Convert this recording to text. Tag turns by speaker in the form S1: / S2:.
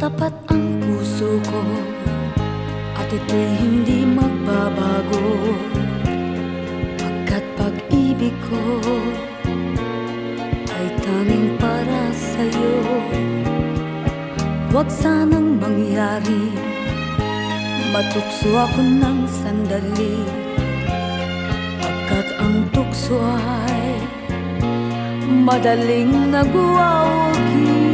S1: Tapat ang puso ko at ito'y hindi magbabago, pagkat pag-ibig ko ay tanging para sa'yo. Huwag sanang mangyari matukso ako ng sandali, pagkat ang tukso ay madaling nagwawagi.